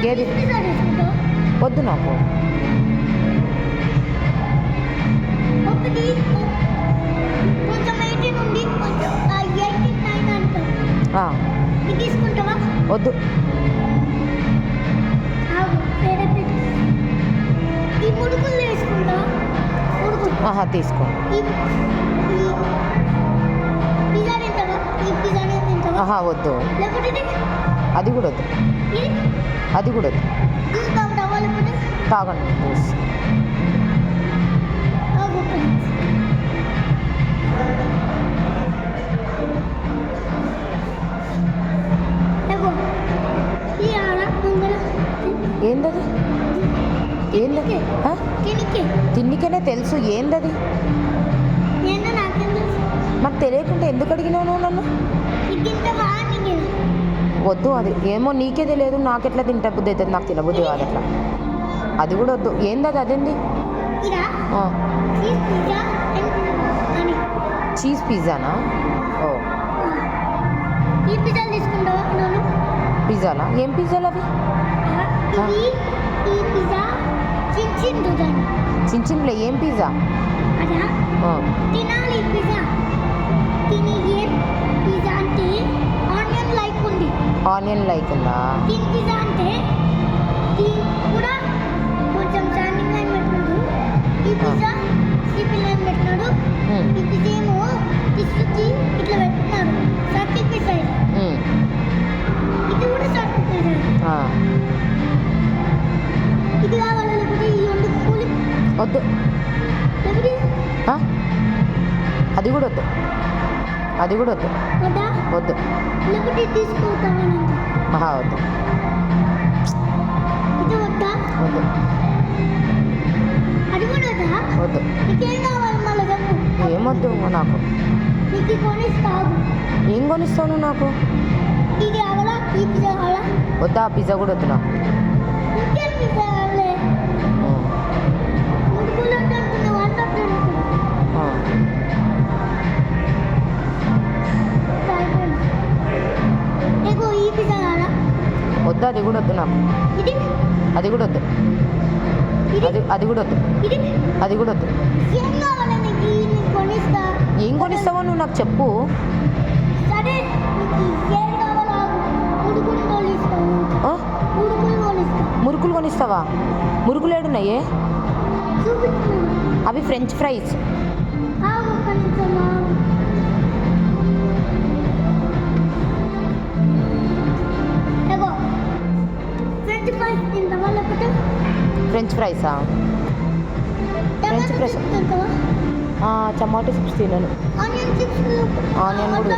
ఏది వద్దు నాకు. వద్దు. తీసుకో. వద్దు. అది కూడా వద్దు. అది కూడా వద్దు. తాగండి జ్యూస్. ఏందది? ఏందది? తిన్నికనే తెలుసు. ఏందది? మరి తెలియకుండా ఎందుకు అడిగినావు నువ్వు నన్ను? వద్దు. అది ఏమో నీకే తెలియదు, నాకెట్లా తింటా బుద్ధి అవుతుంది. నాకు తినబుద్ధి కాదు అట్లా. అది కూడా వద్దు. ఏందది? అదేంది? చీజ్ పిజ్జానా? ఓ పిజ్జాలా? ఏం పిజ్జాలు అవి? చిన్చిన్లో ఏం పిజ్జా? ఆనియన్ లైక్ ఉందా? వద్దు. అది కూడా వద్దు. అది కూడా వద్దు. వద్దు. వద్దు. వద్దు. వద్దు. ఏమొద్దు నాకు. ఏం కొనిస్తావు నువ్వు నాకు? వద్దా? పిజ్జా కూడా వద్దు నాకు. వద్దు. అది కూడా వద్దు నాకు. అది కూడా వద్దు. అది కూడా వద్దు. అది కూడా వద్దు. ఏం కొనిస్తావో నువ్వు నాకు చెప్పు. మురుకులు కొనిస్తావా? మురుకులు ఏడున్నాయే? అవి ఫ్రెంచ్ ఫ్రైస్. ఫ్రెంచ్ ఫ్రైసా? French fries. టమాటో చిప్స్ తినను. ఆనియన్ కూడా